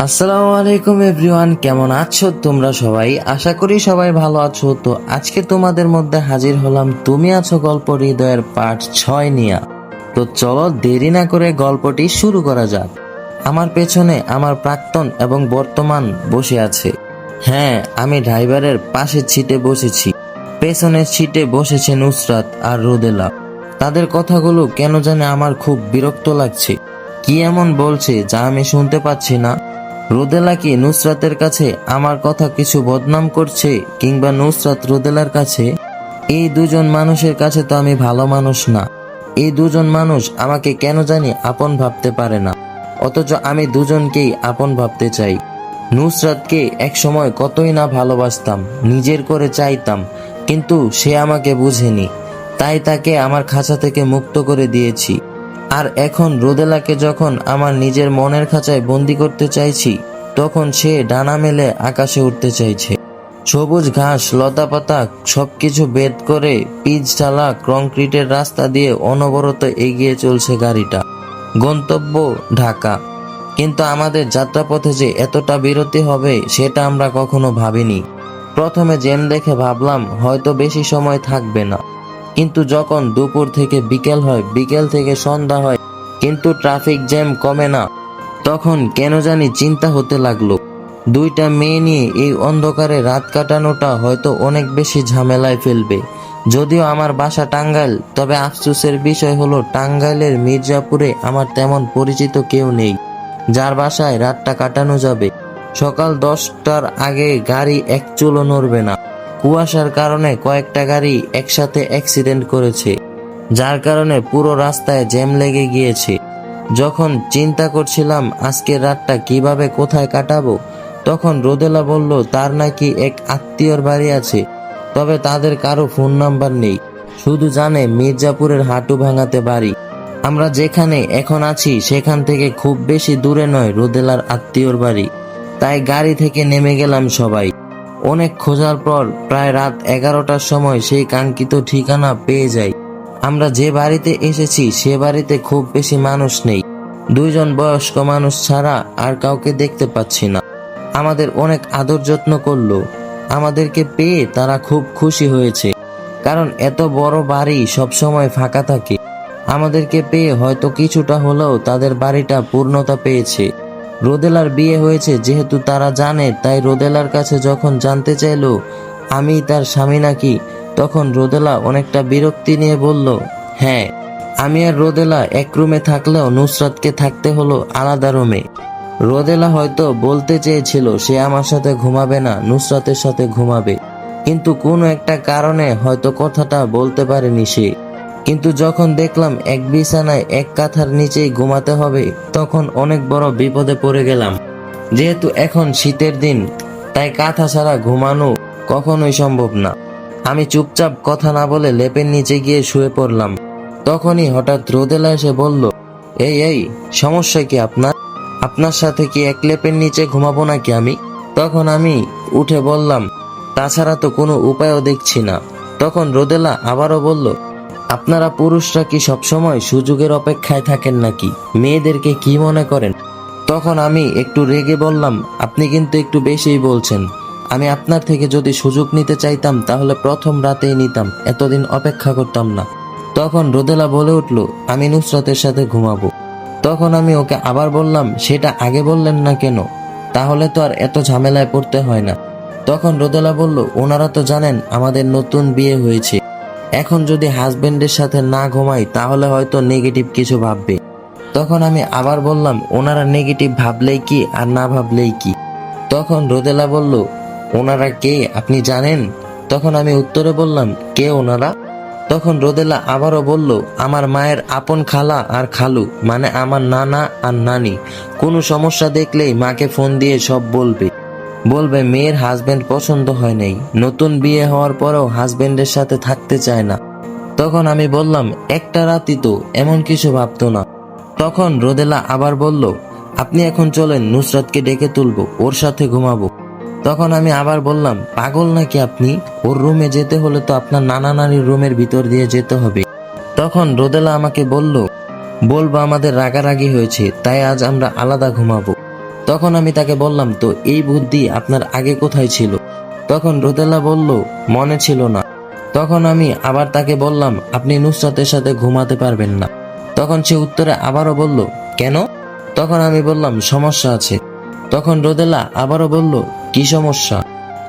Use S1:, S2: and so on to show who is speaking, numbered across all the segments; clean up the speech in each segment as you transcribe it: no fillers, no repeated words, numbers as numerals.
S1: আসসালামু আলাইকুম এভরিওয়ান, কেমন আছো তোমরা সবাই? আশা করি সবাই ভালো আছো। তো আজকে তোমাদের মধ্যে হাজির হলাম তুমি আছো গল্প হৃদয়ের পার্ট 6 নিয়ে। তো চলো দেরি না করে গল্পটি শুরু করা যাক। আমার পেছনে আমার প্রাক্তন এবং বর্তমান বসে আছে। হ্যাঁ, আমি ড্রাইভারের পাশের সিটে বসেছি। পেছনের সিটে বসেছে নুসরাত আর রোদেলা। তাদের কথাগুলো কেন জানি আমার খুব বিরক্ত লাগছে। কি এমন বলছে যা আমি শুনতে পাচ্ছি না? রোদেলা কি নুসরাতের কাছে আমার কথা কিছু বদনাম করছে, কিংবা নুসরাত রোদেলার কাছে? এই দুজন মানুষের কাছে তো আমি ভালো মানুষ না। এই দুজন মানুষ আমাকে কেন জানি আপন ভাবতে পারে না, অথচ আমি দুজনকেই আপন ভাবতে চাই। নুসরাতকে এক সময় কতই না ভালোবাসতাম, নিজের করে চাইতাম, কিন্তু সে আমাকে বুঝেনি। তাই তাকে আমার খাঁচা থেকে মুক্ত করে দিয়েছি। আর এখন রোদেলাকে যখন আমার নিজের মনের খাঁচায় বন্দি করতে চাইছি, তখন সে ডানা মেলে আকাশে উঠতে চাইছে। সবুজ ঘাস লতাপাতা সবকিছু বেদ করে পিচ ঢালা কংক্রিটের রাস্তা দিয়ে অনবরত এগিয়ে চলছে গাড়িটা, গন্তব্য ঢাকা। কিন্তু আমাদের যাত্রাপথে যে এতটা বিরতি হবে সেটা আমরা কখনো ভাবিনি। প্রথমে জ্যাম দেখে ভাবলাম হয়তো বেশি সময় থাকবে না, কিন্তু যখন দুপুর থেকে বিকেল হয়, বিকেল থেকে সন্ধ্যা হয়, কিন্তু ট্রাফিক জ্যাম কমে না, তখন কেন জানি চিন্তা হতে লাগলো, দুইটা মেয়ে নিয়ে এই অন্ধকারে রাত কাটানোটা হয়তো অনেক বেশি ঝামেলায় ফেলবে। যদিও আমার বাসা টাঙ্গাইল, তবে আফসোসের বিষয় হলো টাঙ্গাইলের মির্জাপুরে আমার তেমন পরিচিত কেউ নেই যার বাসায় রাতটা কাটানো যাবে। সকাল 10টার আগে গাড়ি এক চুলও নড়বে না। কুয়াশার কারণে কয়েকটা গাড়ি একসাথে অ্যাক্সিডেন্ট করেছে, যার কারণে পুরো রাস্তায় জ্যাম লেগে গিয়েছে। যখন চিন্তা করছিলাম আজকের রাতটা কিভাবে কোথায় কাটাবো, তখন রোদেলা বলল তার নাকি এক আত্মীয়র বাড়ি আছে, তবে তাদের কারো ফোন নাম্বার নেই, শুধু জানে মির্জাপুরের হাঁটু ভাঙাতে বাড়ি। আমরা যেখানে এখন আছি সেখান থেকে খুব বেশি দূরে নয় রোদেলার আত্মীয়র বাড়ি। তাই গাড়ি থেকে নেমে গেলাম সবাই। অনেক খোঁজার পর প্রায় রাত 11টার সময় সেই কাঙ্ক্ষিত ঠিকানা পেয়ে যাই। আমরা যে বাড়িতে এসেছি সে বাড়িতে খুব বেশি মানুষ নেই, দুইজন বয়স্ক মানুষ ছাড়া আর কাউকে দেখতে পাচ্ছি না। আমাদের অনেক আদর যত্ন করলো। আমাদেরকে পেয়ে তারা খুব খুশি হয়েছে, কারণ এত বড় বাড়ি সবসময় ফাঁকা থাকে। আমাদেরকে পেয়ে হয়তো কিছুটা হলেও তাদের বাড়িটা পূর্ণতা পেয়েছে। রোদেলার বিয়ে হয়েছে যেহেতু তারা জানে, তাই রোদেলার কাছে যখন জানতে চাইলো আমি তার স্বামী নাকি, তখন রোদেলা অনেকটা বিরক্তি নিয়ে বলল, হ্যাঁ। আমি আর রোদেলা এক রুমে থাকলেও নুসরাতকে থাকতে হলো আলাদা রুমে। রোদেলা হয়তো বলতে চেয়েছিল সে আমার সাথে ঘুমাবে না, নুসরাতের সাথে ঘুমাবে, কিন্তু কোনো একটা কারণে হয়তো কথাটা বলতে পারেনি সে। কিন্তু যখন দেখলাম এক বিছানায় এক কাঁথার নিচেই ঘুমাতে হবে, তখন অনেক বড় বিপদে পড়ে গেলাম। যেহেতু এখন শীতের দিন, তাই কাঁথা ছাড়া ঘুমানো কখনোই সম্ভব না। আমি চুপচাপ কথা না বলে লেপের নিচে গিয়ে শুয়ে পড়লাম। তখনই হঠাৎ রোদেলা এসে বলল, এই এই সমস্যা কি আপনার? আপনার সাথে কি এক লেপের নিচে ঘুমাবো নাকি আমি? তখন আমি উঠে বললাম, তাছাড়া তো কোনো উপায়ও দেখছি না। তখন রোদেলা আবারও বলল, আপনারা পুরুষরা কি সবসময় সুযোগের অপেক্ষায় থাকেন নাকি? মেয়েদেরকে কি মনে করেন? তখন আমি একটু রেগে বললাম, আপনি কিন্তু একটু বেশিই বলছেন। আমি আপনার থেকে যদি সুযোগ নিতে চাইতাম তাহলে প্রথম রাতেই নিতাম, এতদিন অপেক্ষা করতাম না। তখন রোদেলা বলে উঠল, আমি নুসরাতের সাথে ঘুমাবো। তখন আমি ওকে আবার বললাম, সেটা আগে বললেন না কেন? তাহলে তো আর এত ঝামেলায় পড়তে হয় না। তখন রোদেলা বলল, ওনারা তো জানেন আমাদের নতুন বিয়ে হয়েছে, এখন যদি হাজবেন্ডের সাথে না ঘুমাই তাহলে হয়তো নেগেটিভ কিছু ভাববে। তখন আমি আবার বললাম, ওনারা নেগেটিভ ভাবলেই কি আর না ভাবলেই কি? তখন রোদেলা বলল, ওনারা কে আপনি জানেন? তখন আমি উত্তরে বললাম, কে ওনারা? তখন রোদেলা আবারও বলল, আমার মায়ের আপন খালা আর খালু, মানে আমার নানা আর নানি। কোনো সমস্যা দেখলেই মাকে ফোন দিয়ে সব বলবে। মেয়ের হাজবেন্ড পছন্দ হয় নাই, নতুন বিয়ে হওয়ার পরেও হাজবেন্ডের সাথে থাকতে চায় না। তখন আমি বললাম, একটা রাতই তো, এমন কিছু ভাবতো না। তখন রোদেলা আবার বলল, আপনি এখন চলেন, নুসরাতকে ডেকে তুলবো, ওর সাথে ঘুমাবো। তখন আমি আবার বললাম, পাগল নাকি আপনি? ওর রুমে যেতে হলে তো আপনার নানা নানির রুমের ভিতর দিয়ে যেতে হবে। তখন রোদেলা আমাকে বলবো আমাদের রাগারাগি হয়েছে, তাই আজ আমরা আলাদা ঘুমাবো। তখন আমি তাকে বললাম, তো এই বুদ্ধি আপনার আগে কোথায় ছিল? তখন রোদেলা বলল, মনে ছিল না। তখন আমি আবার তাকে বললাম, আপনি নুসরাতের সাথে ঘুমাতে পারবেন না। তখন সে উত্তরে আবারও বলল, কেন? তখন আমি বললাম, সমস্যা আছে। তখন রোদেলা আবারও বলল, কি সমস্যা?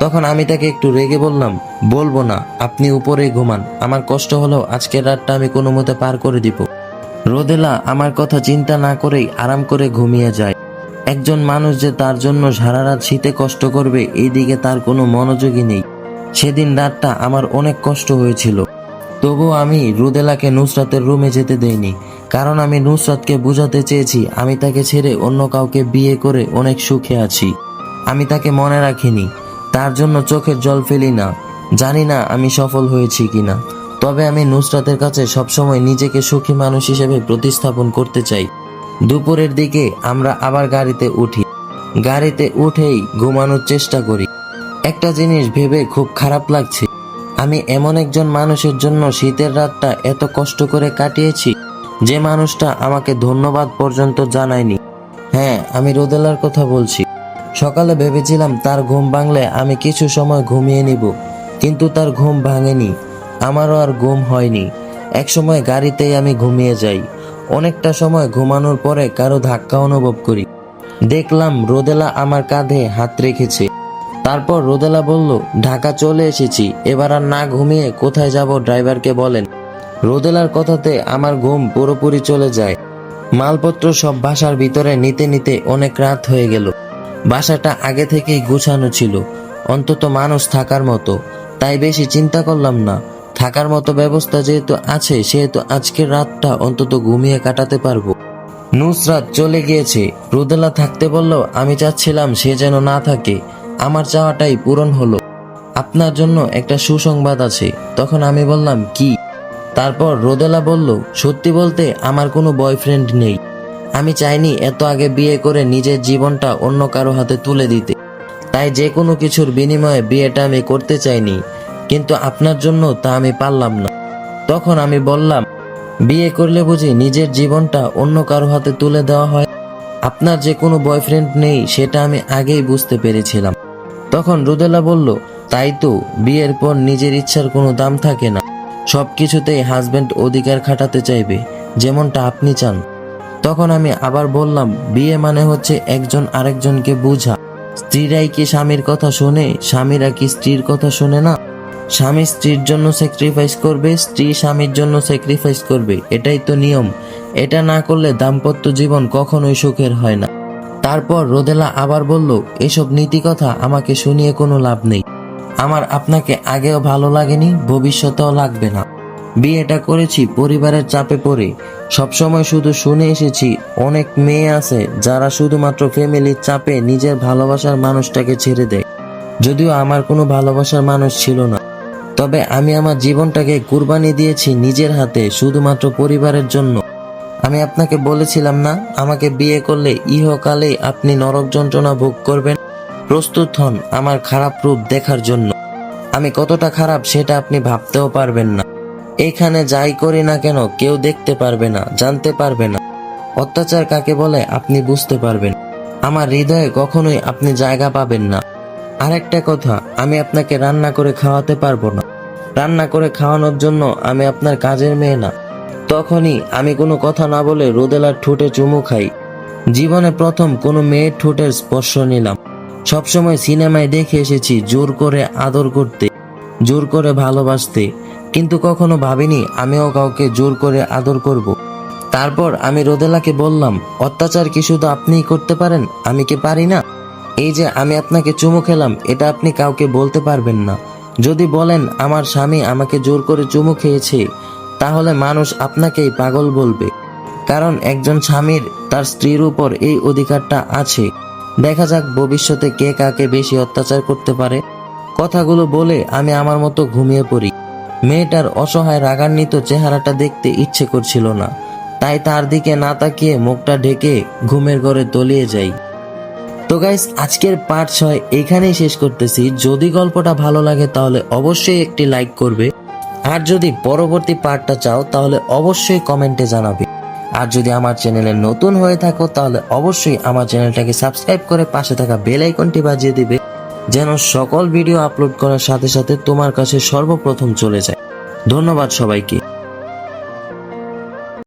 S1: তখন আমি তাকে একটু রেগে বললাম, বলবো না, আপনি উপরেই ঘুমান, আমার কষ্ট হলেও আজকের রাতটা আমি কোনো মতে পার করে দিব। রোদেলা আমার কথা চিন্তা না করেই আরাম করে ঘুমিয়ে যায়। একজন মানুষ যে তার জন্য সারা রাত শীতে কষ্ট করবে এই দিকে তার কোনো মনোযোগই নেই। সেদিন রাতটা আমার অনেক কষ্ট হয়েছিল। তবুও আমি রোদেলাকে নুসরাতের রুমে যেতে দেইনি, কারণ আমি নুসরাতকে বুঝাতে চেয়েছি আমি তাকে ছেড়ে অন্য কাউকে বিয়ে করে অনেক সুখে আছি। আমি তাকে মনে রাখিনি, তার জন্য চোখের জল ফেলি না। জানি না আমি সফল হয়েছি কিনা, তবে আমি নুসরাতের কাছে সবসময় নিজেকে সুখী মানুষ হিসেবে প্রতিস্থাপন করতে চাই। দুপুরের দিকে আমরা আবার গাড়িতে উঠি। গাড়িতে উঠেই ঘুমানোর চেষ্টা করি। একটা জিনিস ভেবে খুব খারাপ লাগছে, আমি এমন একজন মানুষের জন্য শীতের রাতটা এত কষ্ট করে কাটিয়েছি, যে মানুষটা আমাকে ধন্যবাদ পর্যন্ত জানায়নি। হ্যাঁ, আমি রোদেলার কথা বলছি। সকালে ভেবেছিলাম তার ঘুম ভাঙলে আমি কিছু সময় ঘুমিয়ে নিব, কিন্তু তার ঘুম ভাঙেনি, আমারও আর ঘুম হয়নি। একসময় গাড়িতেই আমি ঘুমিয়ে যাই। অনেকটা সময় ঘুমানোর পরে কারো ধাক্কা অনুভব করি। দেখলাম রোদেলা আমার কাঁধে হাত রেখেছে। তারপর রোদেলা বলল, ঢাকা চলে এসেছি, এবার আর না ঘুমিয়ে কোথায় যাব ড্রাইভারকে বলেন। রোদেলার কথাতে আমার ঘুম পুরোপুরি চলে যায়। মালপত্র সব বাসার ভিতরে নিতে নিতে অনেক রাত হয়ে গেল। বাসাটা আগে থেকেই গুছানো ছিল, অন্তত মানুষ থাকার মতো, তাই বেশি চিন্তা করলাম না। থাকার মতো ব্যবস্থা যেহেতু আছে, সেহেতু আজকের রাতটা অন্তত ঘুমিয়ে কাটাতে পারবো। নুসরাত চলে গিয়েছে, রোদেলা থাকতে বললেও আমি চাচ্ছিলাম সে যেন না থাকে। আমার চাওয়াটাই পূরণ হলো। আপনার জন্য একটা সুসংবাদ আছে। তখন আমি বললাম, কি? তারপর রোদেলা বলল, সত্যি বলতে আমার কোনো বয়ফ্রেন্ড নেই। আমি চাইনি এত আগে বিয়ে করে নিজের জীবনটা অন্য কারো হাতে তুলে দিতে, তাই যে কোনো কিছুর বিনিময়ে বিয়েটা আমি করতে চাইনি, কিন্তু আপনার জন্য তা আমি পারলাম না। তখন আমি বললাম, বিয়ে করলে বুঝি নিজের জীবনটা অন্য কারো হাতে তুলে দেওয়া হয়? আপনার যে কোনো বয়ফ্রেন্ড নেই সেটা আমি আগেই বুঝতে পেরেছিলাম। তখন রোদেলা বলল, তাই তো, বিয়ের পর নিজের ইচ্ছার কোনো দাম থাকে না। সব কিছুতেই হাজবেন্ড অধিকার খাটাতে চাইবে, যেমনটা আপনি চান। তখন আমি আবার বললাম, বিয়ে মানে হচ্ছে একজন আরেকজনকে বোঝা। স্ত্রীরাই কি স্বামীর কথা শোনে? স্বামীরা কি স্ত্রীর কথা শোনে না? স্বামী স্ত্রীর জন্য স্যাক্রিফাইস করবে, স্ত্রী স্বামীর জন্য স্যাক্রিফাইস করবে, এটাই তো নিয়ম। এটা না করলে দাম্পত্য জীবন কখনোই সুখের হয় না। তারপর রোদেলা আবার বলল, এসব নীতি কথা আমাকে শুনিয়ে কোনো লাভ নেই। আমার আপনাকে আগেও ভালো লাগেনি, ভবিষ্যতেও লাগবে না। বিয়েটা করেছি পরিবারের চাপে পড়ে। সবসময় শুধু শুনে এসেছি অনেক মেয়ে আছে যারা শুধুমাত্র ফ্যামিলির চাপে নিজের ভালোবাসার মানুষটাকে ছেড়ে দেয়। যদিও আমার কোনো ভালোবাসার মানুষ ছিল না, তবে আমি আমার জীবনটাকে কুরবানি দিয়েছি নিজের হাতে শুধুমাত্র পরিবারের জন্য। আমি আপনাকে বলেছিলাম না, আমাকে বিয়ে করলে ইহকালে আপনি নরক যন্ত্রণা ভোগ করবেন। প্রস্তুত হন আমার খারাপ রূপ দেখার জন্য। আমি কতটা খারাপ সেটা আপনি ভাবতেও পারবেন না। এখানে যাই করি না কেন কেউ দেখতে পারবে না, জানতে পারবে না। অত্যাচার কাকে বলে আপনি বুঝতে পারবেন। আমার হৃদয়ে কখনোই আপনি জায়গা পাবেন না। আরেকটা কথা, আমি আপনাকে রান্না করে খাওয়াতে পারবো না। রান্না করে খাওয়ানোর জন্য আমি আপনার কাজের মেয়ে না। তখনই আমি কোনো কথা না বলে রোদেলার ঠোঁটে চুমু খাই। জীবনে প্রথম কোনো মেয়ের ঠোঁটের স্পর্শ নিলাম। সবসময় সিনেমায় দেখে এসেছি জোর করে আদর করতে, জোর করে ভালোবাসতে, কিন্তু কখনো ভাবিনি আমিও কাউকে জোর করে আদর করব। তারপর আমি রোদেলাকে বললাম, অত্যাচার কি শুধু আপনিই করতে পারেন, আমি কি পারি না? এই যে আমি আপনাকে চুমু খেলাম, এটা আপনি কাউকে বলতে পারবেন না। যদি বলেন আমার স্বামী আমাকে জোর করে চুমু খেয়েছে, তাহলে মানুষ আপনাকেই পাগল বলবে। কারণ একজন স্বামীর তার স্ত্রীর উপর এই অধিকারটা আছে। দেখা যাক ভবিষ্যতে কে কাকে বেশি অত্যাচার করতে পারে। কথাগুলো বলে আমি আমার মতো ঘুমিয়ে পড়ি। মেয়েটার অসহায় রাগান্বিত চেহারাটা দেখতে ইচ্ছে করছিল না, তাই তার দিকে না তাকিয়ে মুখটা ঢেকে ঘুমের ঘরে তলিয়ে যাই। তো গাইস, আজকের পার্ট 6 এখানেই শেষ করতেছি। যদি গল্পটা ভালো লাগে তাহলে অবশ্যই একটি লাইক করবে, আর যদি পরবর্তী পার্টটা চাও তাহলে অবশ্যই কমেন্টে জানাবে। আর যদি আমার চ্যানেলে নতুন হয়ে থাকো তাহলে অবশ্যই আমার চ্যানেলটাকে সাবস্ক্রাইব করে পাশে থাকা বেল আইকনটি বাজিয়ে দিবে, যেন সকল ভিডিও আপলোড করার সাথে সাথে তোমার কাছে সর্বপ্রথম চলে যায়। ধন্যবাদ সবাইকে।